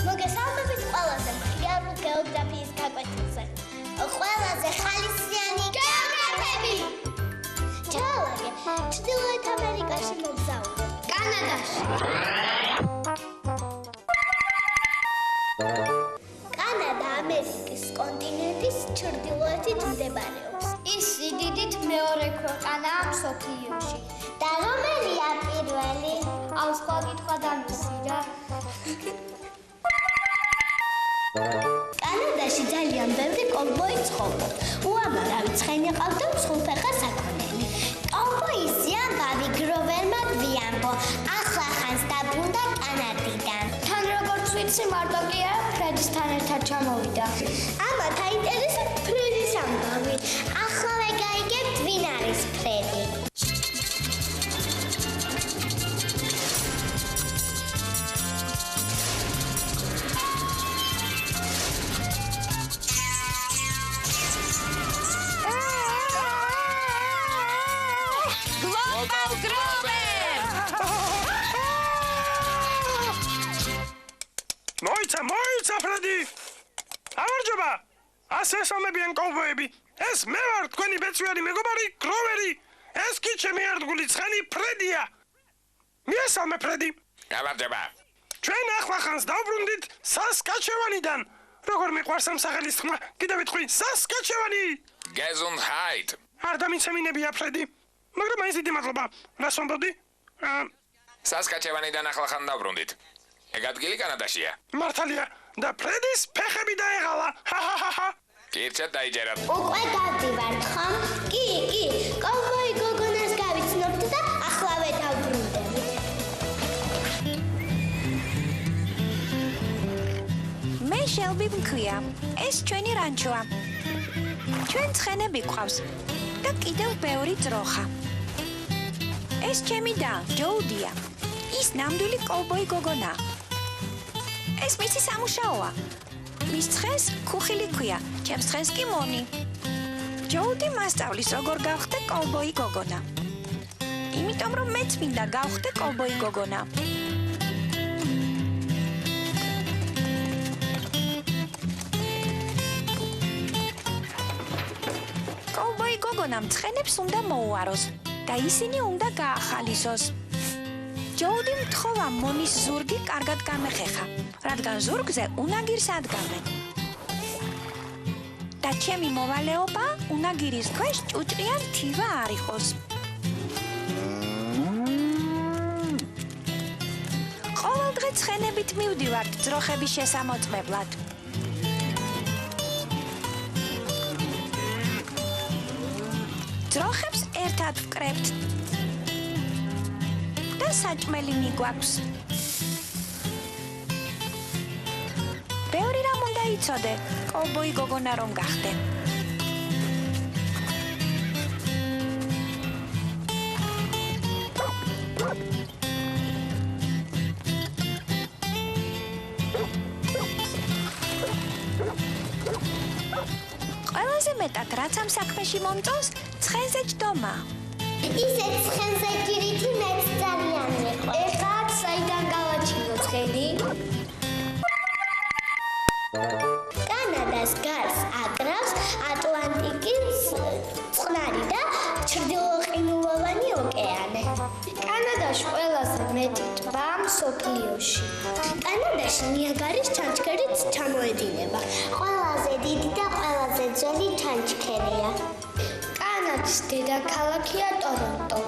მოგესალმებით ყველაზე მხიარულ გეოგრაფიის გაკვეთილზე. ყველაზე ხალისიანი გეოგრაფები. ჩალაგე, ჩრდილოეთ ამერიკაში მოგზაურობ. კანადაში. კანადა ამერიკის კონტინენტის ჩრდილოეთით მდებარეობს. ის სიდიდით მეორე ქვეყანაა მსოფლიოში. და რომელია პირველი? აუ სხვა კითხვა დამისი რა. კანადაში ძალიან ბევრი კოვბოი ცხოვრობს. უამრავი ცხენი ყავთ და მსხვილფეხა საქონელი. კოვბოის ამბავი გროვერმა გვიანბო ახლა ხანს დაბრუნდა კანადიდან. თან როგორც ვიცი მარტო კი არა ფრედისთან ერთად ჩამოვიდა. ამათ აინტერესებს ფრედის ამბავი. ახლა გაიგებთ ვინ არის ფრედი. მოიცა ფრედი! ამარჯობა! ასე სამებიან კოვბოები. ეს მე ვარ თქვენი ბეწვიანი მეგობარი გროვერი. ეს კი ჩემი ერთგული ცხენი ფრედია. მიესალმე ფრედი. გამარჯობა. ჩვენ ახლა ხანს დავბრუნდით სასკაჩევანიდან. როგორ მიყვარს ამ სახელის თქმა? კიდევ ვიტყვი, სასკაჩევანი! Gesundheit. არ დამიცემინებია ფრედი. მაგრამ აი დიდი მადლობა. რას ვამბობდი? სასკაჩევანიდან ახლა ხან დავბრუნდით. ეგ ადგილი კანადაშია. მართალია. და ფრედის ფეხები დაეღალა. ჰაჰაჰა. კირჩად დაიჯერათ. უკვე დავდივართ ხომ? კი, კოვბოი გოგონას გავიცნობთ და ახლავე დავბრუნდებით. მე შელბი მქვია. ეს ჩვენი რანჩოა. ჩვენ ცხენები გვყავს და კიდევ ბევრი ძროხა. ეს ჩემი და ჯოუდია. ის ნამდვილი კოვბოი გოგონა. ეს მისი სამუშაოა. მის ცხენს ქუხილი ქვია, ჩემს ცხენს კი მონი. ჯოუდი მასწავლის როგორ გავხდე კოვბოი გოგონა. იმიტომ რომ მეც მინდა გავხდე კოვბოი გოგონა. კოვბოი გოგონამ ცხენებს უნდა მოუაროს და ისინი უნდა გაახალისოს. ჯოუდი მთხოვა მონის ზურგი კარგად გამეხეხა, რადგან ზურგზე უნაგირს ადგავენ. და ჩემი მოვალეობა უნაგირის ქვეშ ჭუჭრიან თივა არ იყოს. ყოველდღე ცხენებით მივდივართ ძროხების შესამოწმებლად. ძროხებს ერთად ვკრებთ. და საჭმელი მიგვაქვს. ბევრი რამ უნდა იცოდე, კოვბოი გოგონა რომ გახდე. ყველაზე მეტად რაც ამ საქმეში მომწონს, ცხენზე ჯდომა. ისეთ ცხენზე ჯირითი მეც ძალიან მიყვარს. ეხლა საიდან გავაჩინო ცხენი? კანადას გარს აკრავს ატლანტიკის წყნარი და ჩრდილოყინულოვანი ოკეანე. კანადაში ყველაზე მეტი ტბაა მსოფლიოში. კანადაში ნიაგარის ჩანჩქერიც ჩამოედინება. ყველაზე დიდი და ყველაზე ძველი ჩანჩქერია. კანადის დედაქალაქია ტორონტო.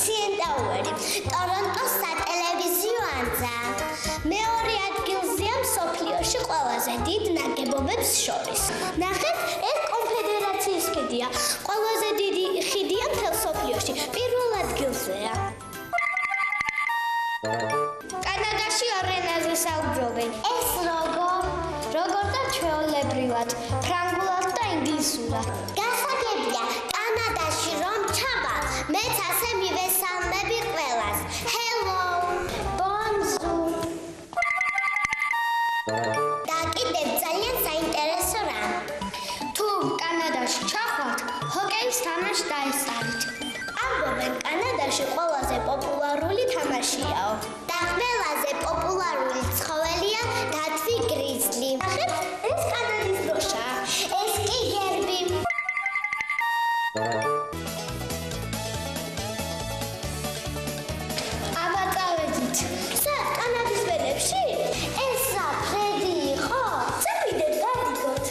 CN-ტაუერი, ტორონტოს სატელევიზიო ანძა. მეორე ადგილზეა მსოფლიოში ყველაზე დიდ ნაგებობებს შორის. ნახეთ, ეს კონფედერაციის ხიდია. ყველაზე დიდი ხიდია მთელ მსოფლიოში. პირველ ადგილზეა. კანადაში ორ ენაზე საუბრობენ. ეს როგორ და ჩვეულებრივად, ფრანგულად და ინგლისურად. გასაგებია, კანადაში რომ ჩავალ, მეც ასე მივესალმები ყველას. Hello, bonjour. და კიდევ ძალიან საინტერესო რამ. თუ კანადაში ჩახვალთ, ჰოკეის თამაშს დაესწარით. ამბობენ, კანადაში სოფელში ყველაზე პოპულარული თამაშიაო. და ყველაზე პოპულარული ცხოველია დათვი გრიზლი. ნახეთ, ეს კანადის დროშა, ეს კი გერბი. აბა წავედით. სად კანადის ველებში? ეს რა ფრედი იყო? წავიდეთ, გავიგოთ.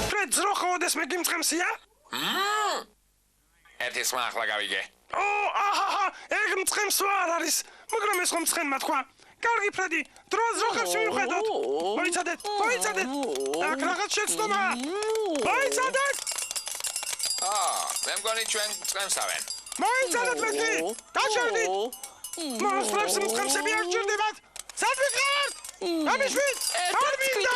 ფრედ ძროხა ოდესმე გიმწყემსია? ერთი სმა ახლა გავიგე. აჰა, ეგ მწყემს არ არის, მაგრამ ეს ხომ მწყენმა თქვა. კარგი ფრედი, დრო ძროხებში მივხედოთ. მოიცადეთ. აქ რაღაც შეცდომა. მოიცადეთ. მე მგონი ჩვენ წყემსავენ. მოიცადეთ მეტი. დაშავდით. მოსწრებს მწყემსები არ ჭირდებათ. სად ვიყავართ? ამიშვით. არ მინდა.